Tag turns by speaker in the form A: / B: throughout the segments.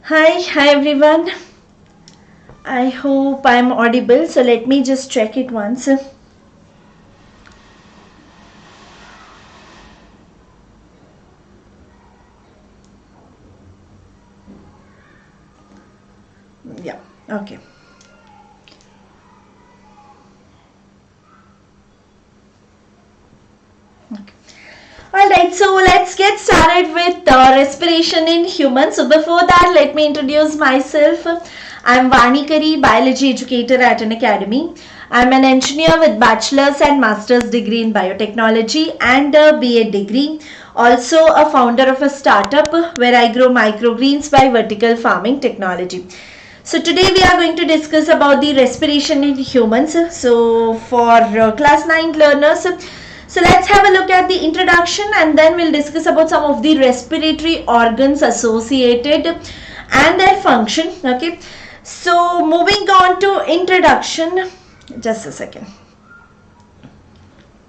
A: Hi everyone. I hope I'm audible. So let me just check it once. Yeah, okay. Alright, so let's get started with respiration in humans. So before that, let me introduce myself. I'm Vani Kari, biology educator at Unacademy. I'm an engineer with bachelor's and master's degree in biotechnology and a B.Ed degree. Also a founder of a startup where I grow microgreens by vertical farming technology. So today we are going to discuss about the respiration in humans. So for class 9 learners, so let's have a look at the introduction and then we'll discuss about some of the respiratory organs associated and their function. Okay. So moving on to introduction, just a second.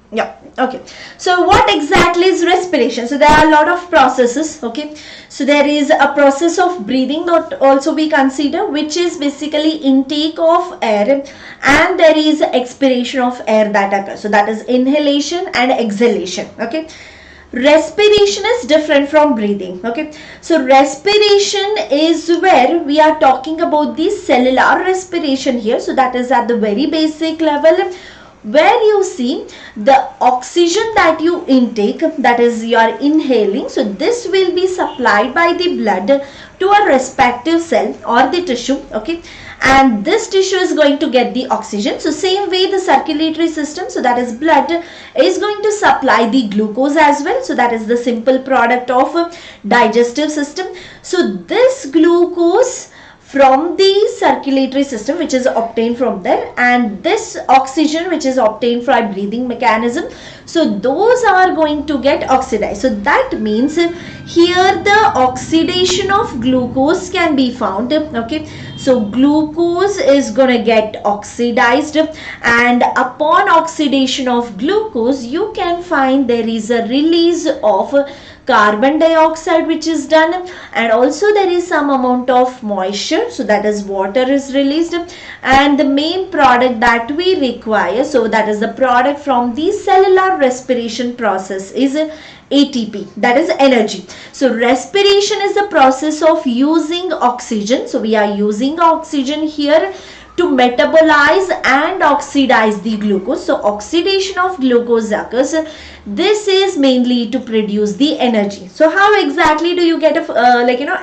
A: Yeah, okay. So what exactly is respiration? So there are a lot of processes, okay. So there is a process of breathing that also we consider, which is basically intake of air, and there is expiration of air that occurs. So that is inhalation and exhalation, okay. Respiration is different from breathing, okay. So respiration is where we are talking about the cellular respiration here. So that is at the very basic level, where you see the oxygen that you intake, that is you are inhaling. So this will be supplied by the blood to a respective cell or the tissue, okay, and this tissue is going to get the oxygen. So same way the circulatory system, so that is blood, is going to supply the glucose as well. So that is the simple product of digestive system. So this glucose from the circulatory system, which is obtained from there, and this oxygen which is obtained from breathing mechanism, so those are going to get oxidized. So that means here the oxidation of glucose can be found, okay. So glucose is going to get oxidized, and upon oxidation of glucose you can find there is a release of carbon dioxide which is done, and also there is some amount of moisture, so that is water is released, and the main product that we require, so that is the product from the cellular respiration process, is ATP, that is energy. So respiration is the process of using oxygen. So we are using oxygen here to metabolize and oxidize the glucose. So oxidation of glucose occurs. This is mainly to produce the energy. So how exactly do you get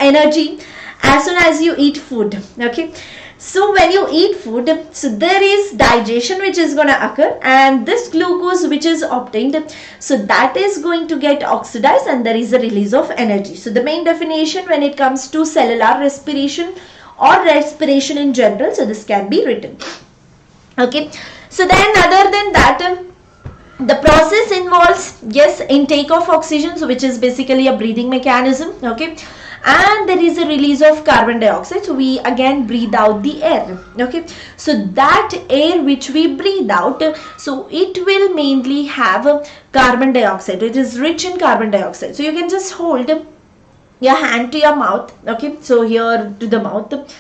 A: energy? As soon as you eat food, okay. So when you eat food, so there is digestion which is going to occur, and this glucose which is obtained, so that is going to get oxidized and there is a release of energy. So the main definition when it comes to cellular respiration or respiration in general, so this can be written, okay. So then other than that, the process involves, yes, intake of oxygen, so which is basically a breathing mechanism, okay, and there is a release of carbon dioxide. So we again breathe out the air, okay. So that air which we breathe out, so it will mainly have carbon dioxide. It is rich in carbon dioxide. So you can just hold your hand to your mouth, okay, so here to the mouth.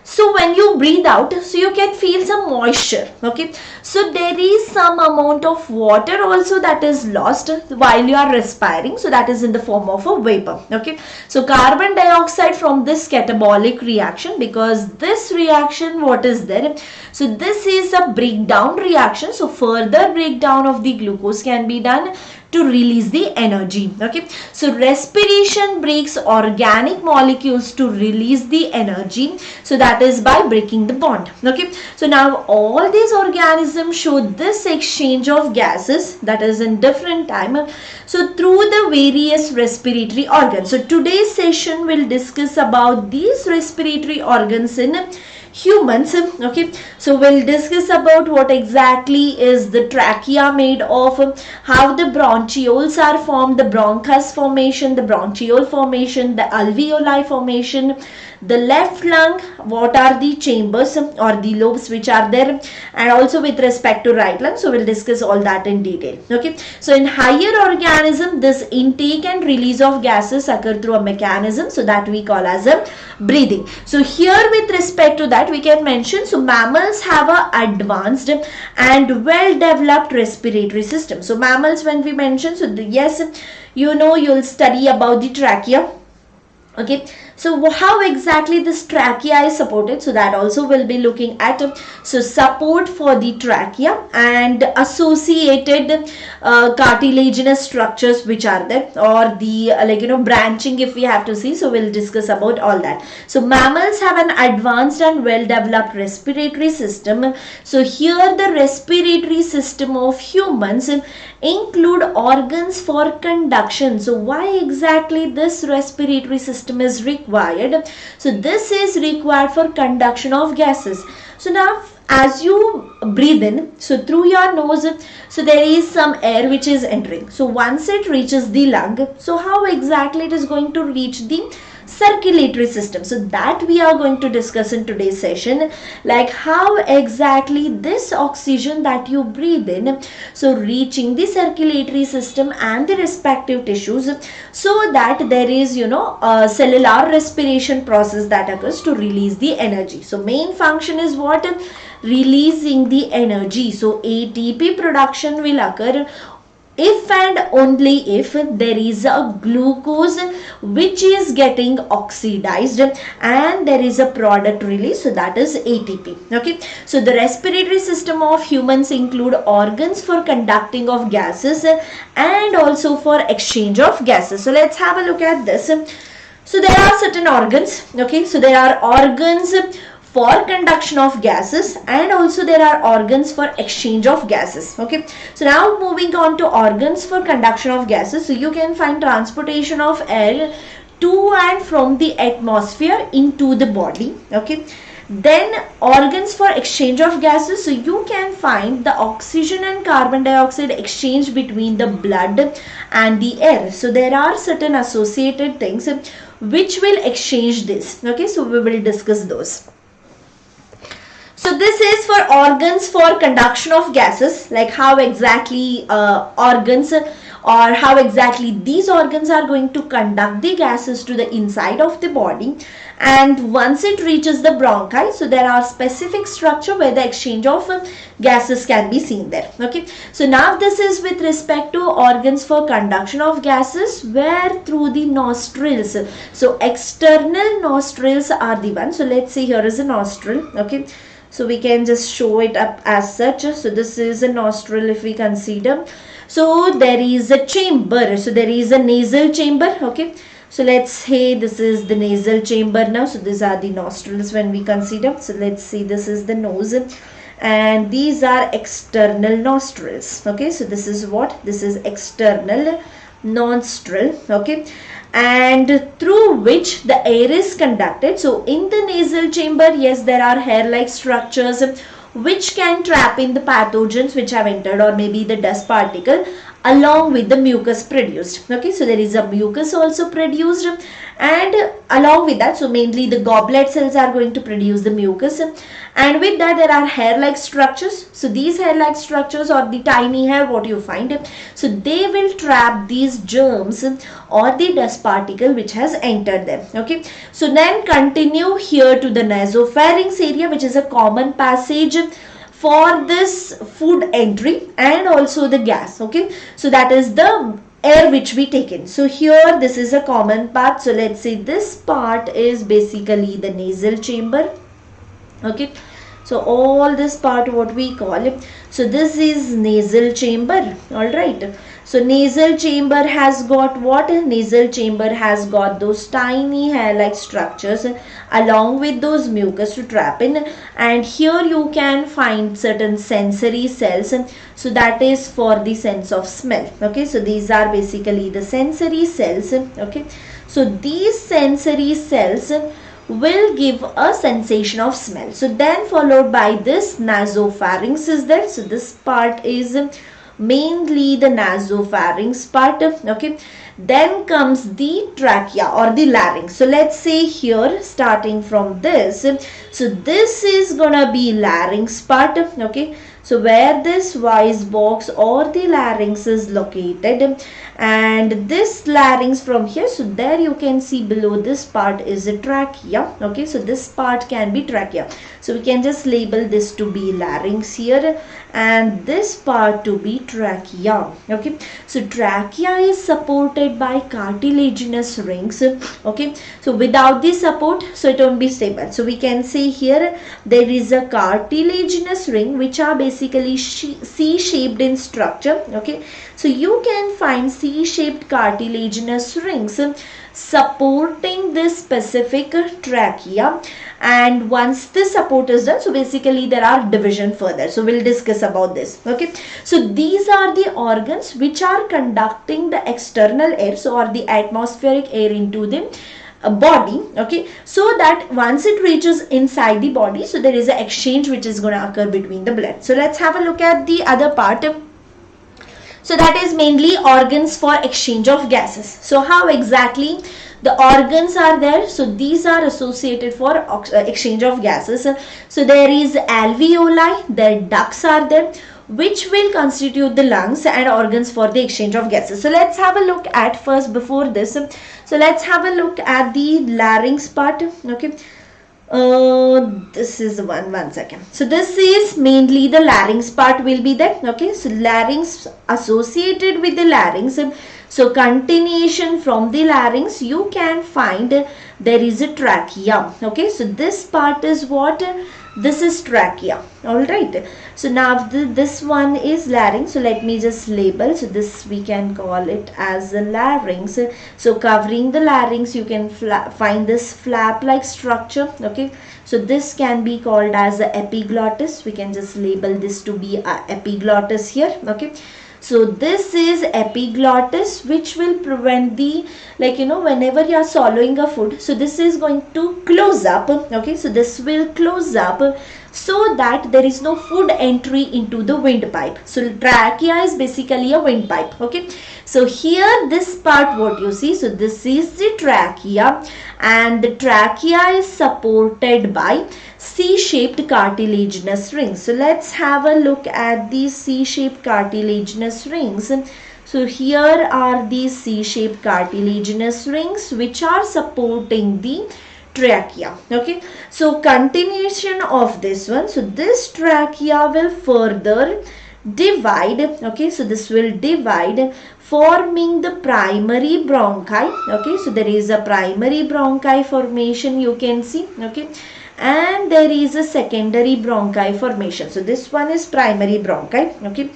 A: So when you breathe out, so you can feel some moisture, okay. So there is some amount of water also that is lost while you are respiring. So that is in the form of a vapor, okay. So carbon dioxide from this catabolic reaction, because this reaction, what is there? So this is a breakdown reaction. So further breakdown of the glucose can be done to release the energy, okay. So respiration breaks organic molecules to release the energy. So that is by breaking the bond, okay. So now all these organisms show this exchange of gases, that is in different time, so through the various respiratory organs. So today's session will discuss about these respiratory organs in humans. Okay, so we'll discuss about what exactly is the trachea made of, how the bronchioles are formed, the bronchus formation, the bronchiole formation, the alveoli formation, the left lung, what are the chambers or the lobes which are there, and also with respect to right lung. So we'll discuss all that in detail. Okay, so in higher organism, this intake and release of gases occur through a mechanism, so that we call as a breathing. So here with respect to that we can mention, so mammals have a advanced and well developed respiratory system. So mammals, when we mention, so yes, you know, you'll study about the trachea. Okay, so how exactly this trachea is supported, so that also we'll be looking at. So support for the trachea and associated cartilaginous structures which are there, or the branching if we have to see. So we'll discuss about all that. So mammals have an advanced and well developed respiratory system. So here the respiratory system of humans include organs for conduction. So why exactly this respiratory system is required? So this is required for conduction of gases. So now as you breathe in, so through your nose, so there is some air which is entering. So once it reaches the lung, so how exactly it is going to reach the circulatory system? So that we are going to discuss in today's session, like how exactly this oxygen that you breathe in, so reaching the circulatory system and the respective tissues, so that there is a cellular respiration process that occurs to release the energy. So main function is what? Releasing the energy. So ATP production will occur if and only if there is a glucose which is getting oxidized and there is a product release, so that is ATP. Okay, so the respiratory system of humans include organs for conducting of gases and also for exchange of gases. So let's have a look at this. So there are certain organs. Okay, so there are organs for conduction of gases and also there are organs for exchange of gases. Okay, so now moving on to organs for conduction of gases. So you can find transportation of air to and from the atmosphere into the body. Okay, then organs for exchange of gases. So you can find the oxygen and carbon dioxide exchange between the blood and the air. So there are certain associated things which will exchange this. Okay, so we will discuss those. So this is for organs for conduction of gases, like how exactly organs or how exactly these organs are going to conduct the gases to the inside of the body. And once it reaches the bronchi, so there are specific structure where the exchange of gases can be seen there. Okay, so now this is with respect to organs for conduction of gases, where through the nostrils. So external nostrils are the ones. So let's see, here is a nostril. Okay, so we can just show it up as such. So this is a nostril if we consider. So there is a chamber. So there is a nasal chamber. Okay, so let's say this is the nasal chamber now. So these are the nostrils when we consider. So let's see, this is the nose and these are external nostrils. Okay, so this is what? This is external nostril. Okay, and through which the air is conducted. So in the nasal chamber, yes, there are hair-like structures which can trap in the pathogens which have entered, or maybe the dust particle, along with the mucus produced. Okay, so there is a mucus also produced, and along with that, so mainly the goblet cells are going to produce the mucus, and with that there are hair-like structures. So these hair-like structures, or the tiny hair what you find, so they will trap these germs or the dust particle which has entered them. Okay, so then continue here to the nasopharynx area, which is a common passage for this food entry and also the gas. Okay, so that is the air which we take in. So here this is a common path. So let's say this part is basically the nasal chamber. Okay, so all this part what we call it, so this is nasal chamber. All right, so nasal chamber has got what? Nasal chamber has got those tiny hair-like structures along with those mucus to trap in, and here you can find certain sensory cells. So that is for the sense of smell. Okay, so these are basically the sensory cells. Okay, so these sensory cells will give a sensation of smell. So then followed by this nasopharynx is there. So this part is mainly the nasopharynx part. Okay. Then comes the trachea or the larynx. So let's say here starting from this. So this is gonna be larynx part. Okay. So where this voice box or the larynx is located, and this larynx from here, so there you can see below this part is a trachea. Okay, so this part can be trachea. So we can just label this to be larynx here and this part to be trachea. Okay, so trachea is supported by cartilaginous rings. Okay, so without the support, so it won't be stable. So we can say here there is a cartilaginous ring which are basically C-shaped in structure. Okay, so you can find C-shaped cartilaginous rings supporting this specific trachea, and once this support is done, so basically there are division further. So we'll discuss about this. Okay, so these are the organs which are conducting the external air, so or the atmospheric air into the body. Okay, so that once it reaches inside the body, so there is an exchange which is going to occur between the blood. So let's have a look at the other part. So that is mainly organs for exchange of gases. So how exactly the organs are there? So these are associated for exchange of gases. So there is alveoli, their ducts are there, which will constitute the lungs and organs for the exchange of gases. So let's have a look at first before this. So let's have a look at the larynx part. Okay. This is one second. So this is mainly the larynx part will be there. Okay, so larynx associated with the larynx. So continuation from the larynx, you can find there is a trachea. Okay, so this part is what? This is trachea. Alright, so now this one is larynx. So let me just label. So this we can call it as a larynx. So covering the larynx, you can find this flap like structure. Okay, so this can be called as a epiglottis. We can just label this to be a epiglottis here. Okay, so this is epiglottis, which will prevent the, like, you know, whenever you are swallowing a food, so this is going to close up. Okay, so this will close up so that there is no food entry into the windpipe. So trachea is basically a windpipe. Okay, so here this part what you see, so this is the trachea, and the trachea is supported by C-shaped cartilaginous rings. So let's have a look at these C-shaped cartilaginous rings. So here are these C-shaped cartilaginous rings which are supporting the trachea. Okay, so continuation of this one, so this trachea will further divide. Okay, so this will divide, forming the primary bronchi. Okay, so there is a primary bronchi formation you can see. Okay, and there is a secondary bronchi formation. So this one is primary bronchi. Okay,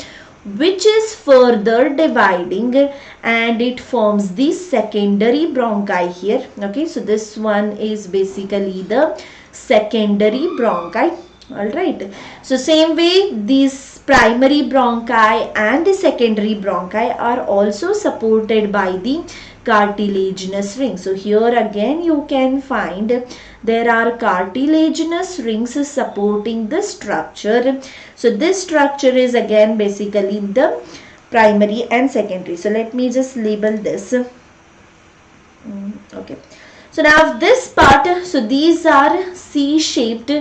A: which is further dividing and it forms the secondary bronchi here. Okay, so this one is basically the secondary bronchi. All right, so same way these primary bronchi and the secondary bronchi are also supported by the cartilaginous ring. So here again you can find there are cartilaginous rings supporting the structure. So this structure is again basically the primary and secondary. So let me just label this. Okay, so now this part, so these are C-shaped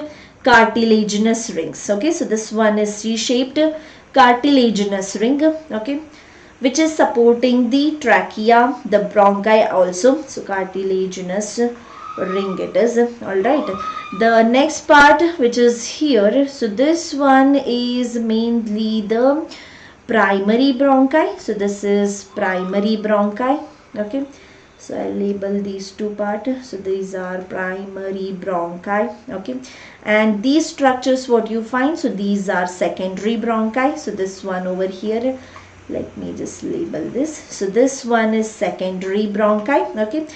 A: cartilaginous rings. Okay, so this one is C-shaped cartilaginous ring. Okay, which is supporting the trachea, the bronchi also. So cartilaginous ring it is. All right, the next part which is here, so this one is mainly the primary bronchi. So this is primary bronchi. Okay, so I'll label these two parts. So these are primary bronchi. Okay, and these structures what you find, so these are secondary bronchi. So this one over here, let me just label this. So this one is secondary bronchi. Okay,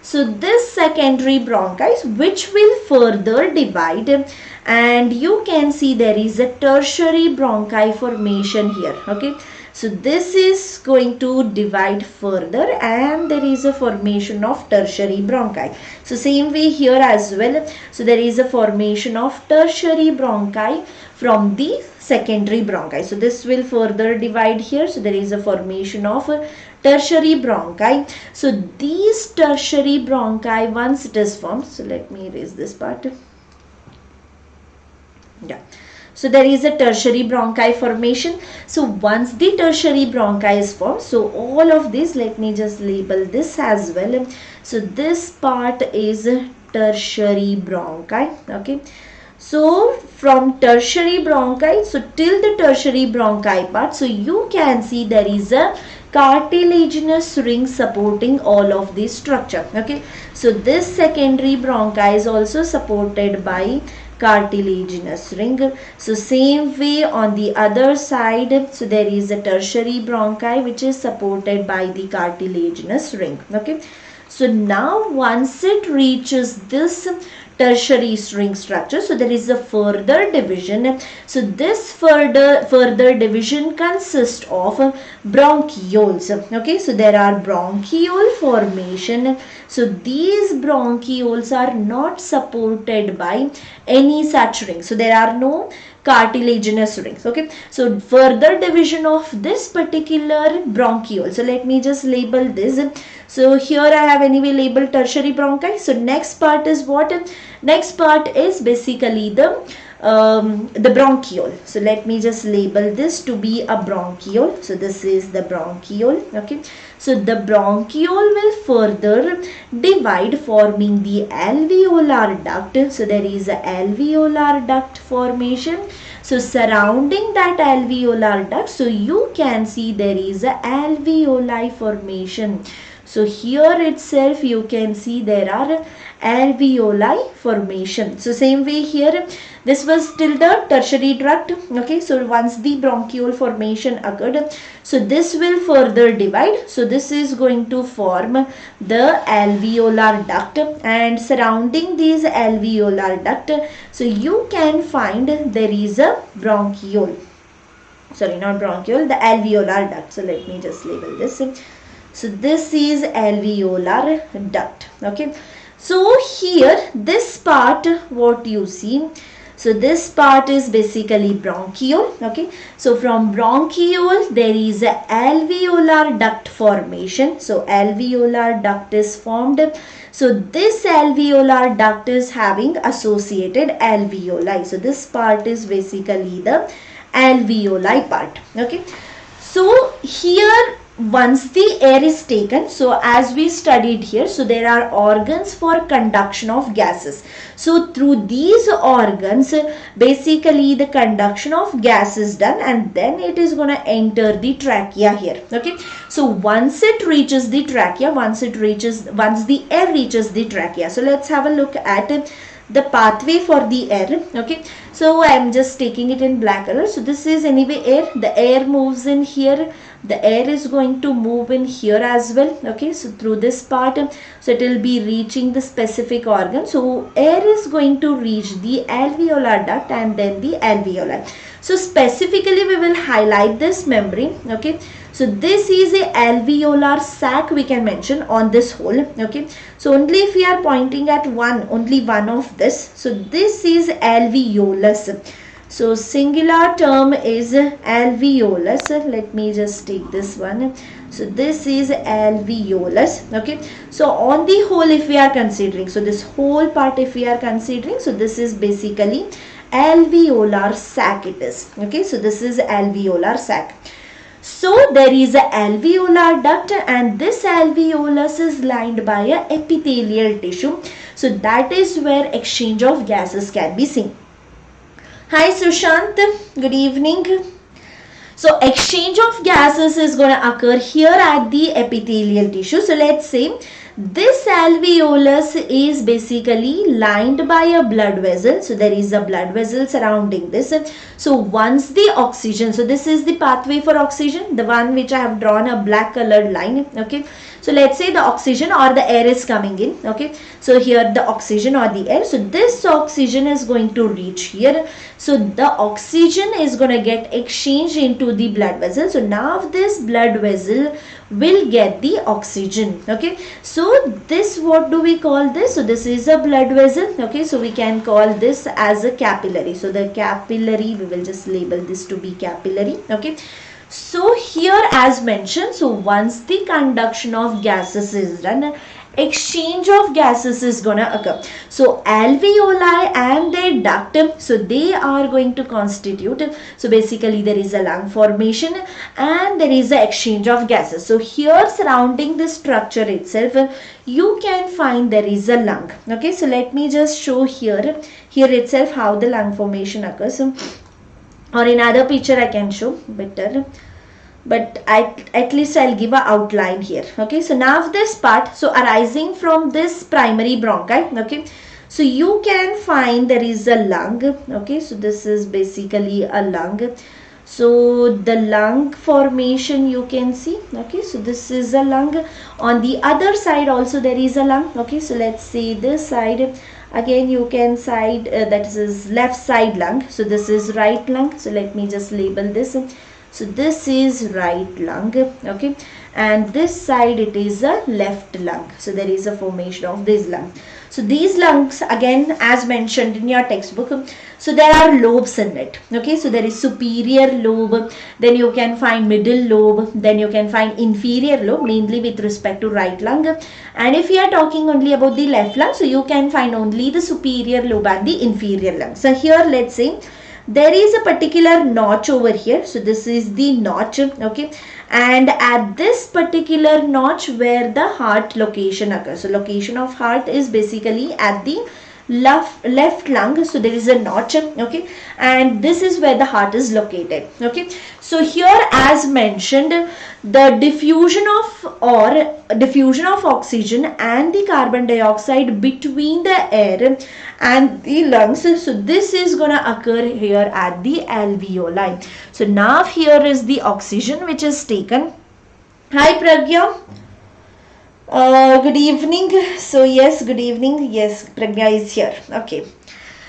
A: so this secondary bronchi which will further divide, and you can see there is a tertiary bronchi formation here. Okay, So this is going to divide further and there is a formation of tertiary bronchi. So same way here as well. So there is a formation of tertiary bronchi from the secondary bronchi. So this will further divide here. So there is a formation of tertiary bronchi. So these tertiary bronchi, once it is formed, so let me erase this part. Yeah. So there is a tertiary bronchi formation. So once the tertiary bronchi is formed, so all of this, let me just label this as well. So this part is tertiary bronchi. Okay. So from tertiary bronchi, so till the tertiary bronchi part, so you can see there is a cartilaginous ring supporting all of this structure. Okay. So this secondary bronchi is also supported by cartilaginous ring. So same way on the other side, so there is a tertiary bronchi which is supported by the cartilaginous ring. Okay. So now once it reaches this tertiary ring structure, so there is a further division. So this further division consists of bronchioles. Okay, so there are bronchiole formation. So these bronchioles are not supported by any such ring. So there are no cartilaginous rings. Okay, so further division of this particular bronchiole. So let me just label this. So here I have anyway labeled tertiary bronchi. So next part is what? Next part is basically the bronchiole. So let me just label this to be a bronchiole. So this is the bronchiole. Okay. So the bronchiole will further divide, forming the alveolar duct. So there is a alveolar duct formation. So surrounding that alveolar duct, so you can see there is a alveoli formation. So here itself you can see there are alveoli formation. So same way here, this was till the tertiary duct. Okay, so once the bronchiole formation occurred, so this will further divide. So this is going to form the alveolar duct, and surrounding these alveolar duct, so you can find there is a bronchiole. Sorry, not bronchiole, the alveolar duct. So let me just label this. So this is alveolar duct. Okay. So here this part, what you see, so this part is basically bronchiole. Okay. So from bronchiole there is a alveolar duct formation. So alveolar duct is formed. So this alveolar duct is having associated alveoli. So this part is basically the alveoli part. Okay. So here once the air is taken, so as we studied here, so there are organs for conduction of gases. So through these organs, basically the conduction of gas is done, and then it is going to enter the trachea here. Okay. So once it reaches the trachea, once the air reaches the trachea. So let's have a look at the pathway for the air. Okay. So I am just taking it in black color. So this is anyway air. The air moves in here. The air is going to move in here as well. Okay, so through this part, so it will be reaching the specific organ. So air is going to reach the alveolar duct and then the alveoli. So specifically we will highlight this membrane. Okay, so this is a alveolar sac we can mention on this hole. Okay, so only if we are pointing at only one of this. So this is alveolus. So singular term is alveolus. Let me just take this one. So this is alveolus. Okay. So on the whole if we are considering, so this whole part if we are considering, so this is basically alveolar sac it is. Okay. So this is alveolar sac. So there is a alveolar duct, and this alveolus is lined by a epithelial tissue. So that is where exchange of gases can be seen. Hi Sushant, good evening. So exchange of gases is going to occur here at the epithelial tissue. So let's say this alveolus is basically lined by a blood vessel. So there is a blood vessel surrounding this. So once the oxygen, so this is the pathway for oxygen, the one which I have drawn a black colored line. Okay, so let's say the oxygen or the air is coming in. Okay, so here the oxygen or the air, so this oxygen is going to reach here. So the oxygen is going to get exchanged into the blood vessel. So now this blood vessel will get the oxygen. Okay, so this, what do we call this? So this is a blood vessel. Okay, so we can call this as a capillary. So the capillary, we will just label this to be capillary. Okay, so here as mentioned, so once the conduction of gases is done, exchange of gases is gonna occur. So alveoli and their duct, so they are going to constitute, so basically there is a lung formation and there is a exchange of gases. So here surrounding this structure itself, you can find there is a lung. Okay, so let me just show here itself how the lung formation occurs, or in other picture I can show better, but at least I'll give a outline here. Okay, so now this part, so arising from this primary bronchi, okay, so you can find there is a lung. Okay, so this is basically a lung. So the lung formation you can see. Okay, so this is a lung. On the other side also there is a lung. Okay, so let's see this side. Again you can side, that is left side lung. So this is right lung. So let me just label this. So this is right lung. Okay, and this side it is a left lung. So there is a formation of this lung. So these lungs, again as mentioned in your textbook, so there are lobes in it. Okay, so there is superior lobe, then you can find middle lobe, then you can find inferior lobe, mainly with respect to right lung. And if you are talking only about the left lung, so you can find only the superior lobe and the inferior lung. So here let's say there is a particular notch over here. So this is the notch. Okay, and at this particular notch where the heart location occurs, so location of heart is basically at the left lung. So there is a notch. Okay, and this is where the heart is located. Okay, so here as mentioned, the diffusion of oxygen and the carbon dioxide between the air and the lungs, so this is gonna occur here at the alveoli. So now here is the oxygen which is taken. Hi Pragya. Good evening. So yes, good evening. Yes, Pragya is here. Okay.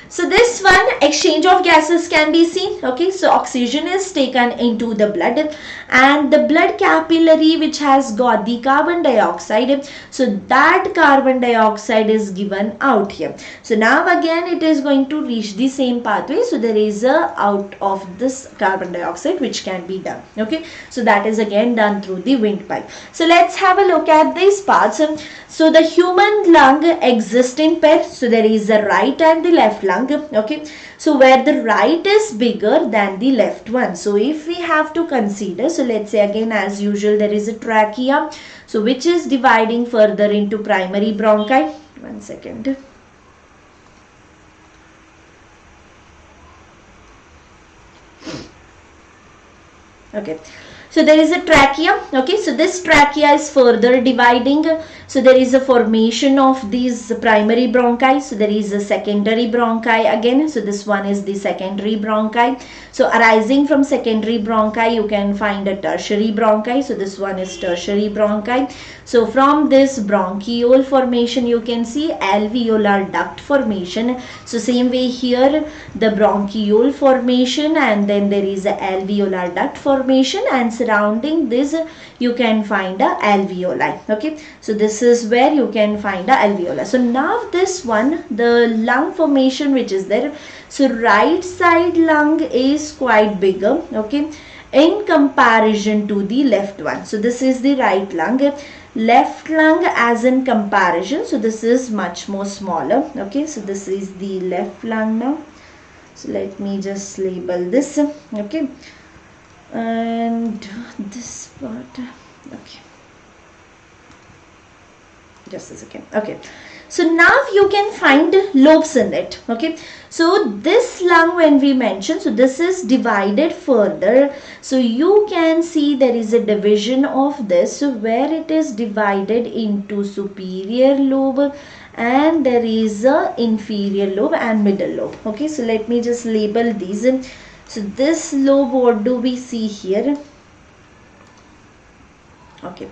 A: So this one, exchange of gases can be seen. Okay, so oxygen is taken into the blood and the blood capillary which has got the carbon dioxide, so that carbon dioxide is given out here. So now again it is going to reach the same pathway. So there is a out of this carbon dioxide which can be done. Okay, so that is again done through the windpipe. So let's have a look at these parts. So the human lung exists in pairs. So there is a right and the left lung. Okay, so where the right is bigger than the left one. So if we have to consider, so let's say again as usual there is a trachea, so which is dividing further into primary bronchi. One second. Okay, so there is a trachea. Okay, so this trachea is further dividing. So there is a formation of these primary bronchi. So there is a secondary bronchi again. So this one is the secondary bronchi. So arising from secondary bronchi, you can find a tertiary bronchi. So this one is tertiary bronchi. So from this bronchiole formation, you can see alveolar duct formation. So same way here, the bronchiole formation, and then there is a alveolar duct formation, and surrounding this you can find a alveoli. Okay, so this is where you can find a alveola. So now this one, the lung formation which is there, so right side lung is quite bigger, okay, in comparison to the left one. So this is the right lung. Left lung as in comparison, so this is much more smaller. Okay, so this is the left lung now. So let me just label this. Okay, and this part. Okay, just a second. Okay, so now you can find lobes in it. Okay, so this lung, when we mention, so this is divided further. So you can see there is a division of this, so where it is divided into superior lobe, and there is a inferior lobe and middle lobe. Okay, so let me just label these. So this lobe, what do we see here? Okay,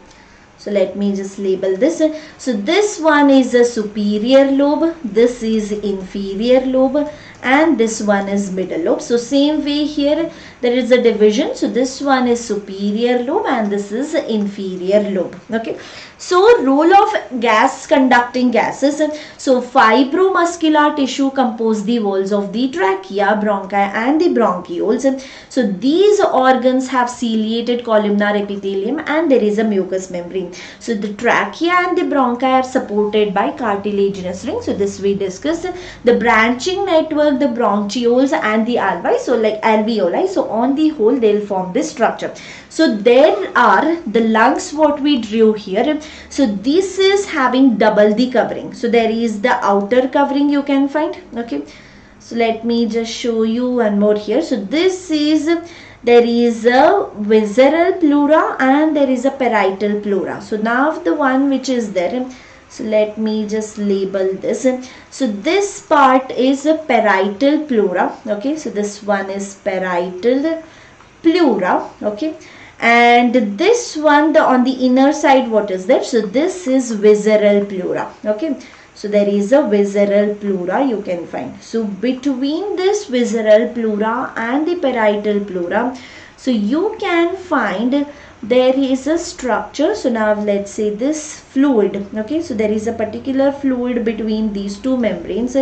A: so let me just label this. So this one is a superior lobe, this is inferior lobe, and this one is middle lobe. So same way here there is a division. So this one is superior lobe and this is inferior lobe. Okay, so role of gas conducting gases. So fibromuscular tissue compose the walls of the trachea, bronchi and the bronchioles. So these organs have ciliated columnar epithelium and there is a mucous membrane. So the trachea and the bronchi are supported by cartilaginous ring. So this we discussed. The branching network, the bronchioles and the alveoli, so like alveoli, so on the whole they'll form this structure. So there are the lungs what we drew here. So this is having double the covering. So there is the outer covering you can find. Okay, so let me just show you one more here. So this is, there is a visceral pleura and there is a parietal pleura. So now the one which is there, so let me just label this. So this part is a parietal pleura. Okay, so this one is parietal pleura. Okay, and this one, the on the inner side, what is that? So this is visceral pleura. Okay, so there is a visceral pleura you can find. So between this visceral pleura and the parietal pleura, so you can find there is a structure. So now let's say this fluid. Okay, so there is a particular fluid between these two membranes,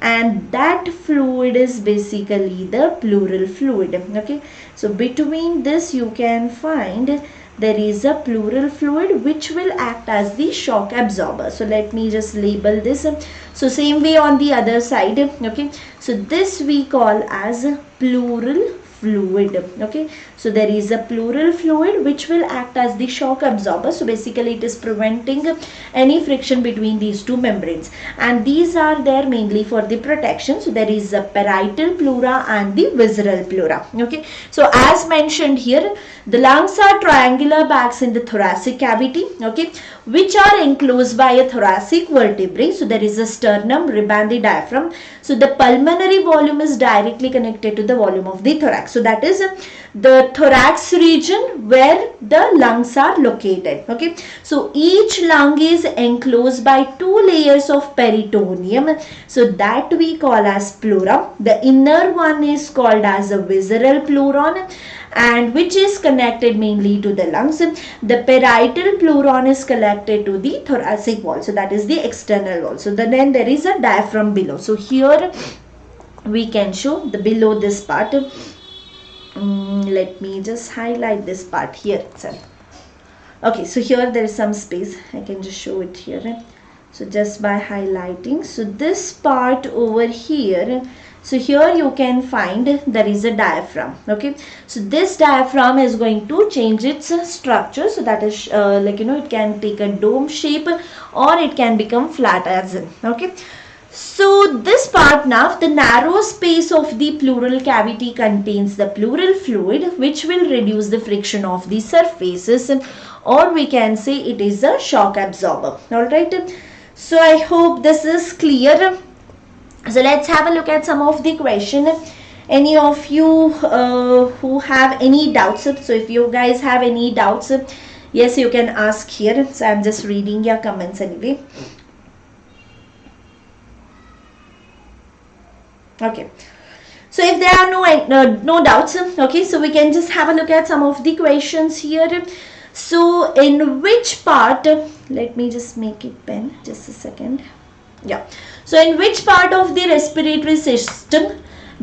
A: and that fluid is basically the pleural fluid. Okay, so between this you can find there is a pleural fluid which will act as the shock absorber. So let me just label this. So same way on the other side. Okay, so this we call as pleural fluid. Okay, so there is a pleural fluid which will act as the shock absorber. So basically it is preventing any friction between these two membranes, and these are there mainly for the protection. So there is a parietal pleura and the visceral pleura. Okay, so as mentioned here, the lungs are triangular bags in the thoracic cavity, okay, which are enclosed by a thoracic vertebrae. So there is a sternum, rib and the diaphragm. So the pulmonary volume is directly connected to the volume of the thorax. So that is the thorax region where the lungs are located. Okay, so each lung is enclosed by two layers of peritoneum. So that we call as pleura. The inner one is called as a visceral pleuron, and which is connected mainly to the lungs. The parietal pleuron is connected to the thoracic wall. So that is the external wall. So then there is a diaphragm below. So here we can show the below this part. Let me just highlight this part here itself. Okay, so here there is some space. I can just show it here. So just by highlighting. So this part over here, so here you can find there is a diaphragm. Okay, so this diaphragm is going to change its structure. So that is like, you know, it can take a dome shape or it can become flat as in. Okay, so this part now, the narrow space of the pleural cavity contains the pleural fluid which will reduce the friction of the surfaces, or we can say it is a shock absorber. Alright, so I hope this is clear. So let's have a look at some of the question. Any of you who have any doubts? So if you guys have any doubts, yes, you can ask here. So I'm just reading your comments anyway. Okay, so if there are no doubts, okay, so we can just have a look at some of the questions here. So in which part, let me just make it pen, just a second. Yeah, so in which part of the respiratory system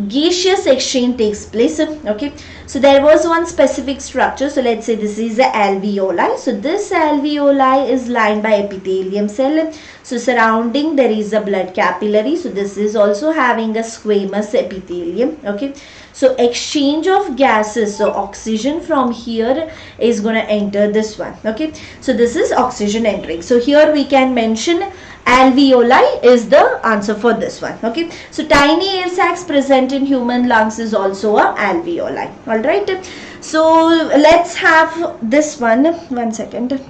A: gaseous exchange takes place. Okay, so there was one specific structure. So let's say this is the alveoli. So this alveoli is lined by epithelium cell. So surrounding there is a blood capillary. So this is also having a squamous epithelium. Okay, so exchange of gases, so oxygen from here is going to enter this one. Okay, so this is oxygen entering. So here we can mention alveoli is the answer for this one. Okay, so tiny air sacs present in human lungs is also a alveoli. All right, so let's have this one second.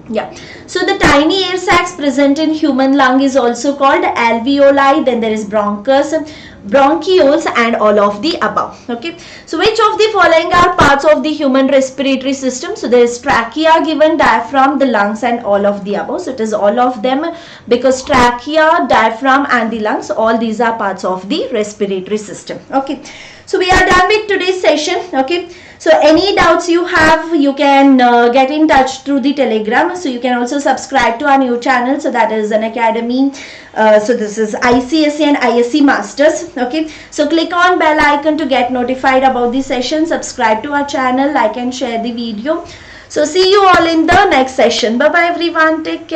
A: Yeah, so the tiny air sacs present in human lung is also called alveoli. Then there is bronchus, bronchioles, and all of the above. Okay, so which of the following are parts of the human respiratory system? So there is trachea given, diaphragm, the lungs, and all of the above. So it is all of them, because trachea, diaphragm, and the lungs, all these are parts of the respiratory system. Okay, so we are done with today's session. Okay, so any doubts you have, you can get in touch through the Telegram. So you can also subscribe to our new channel. So that is Unacademy. So this is ICSE and ISC Masters. Okay, so click on bell icon to get notified about the session. Subscribe to our channel, like and share the video. So see you all in the next session. Bye bye everyone. Take care.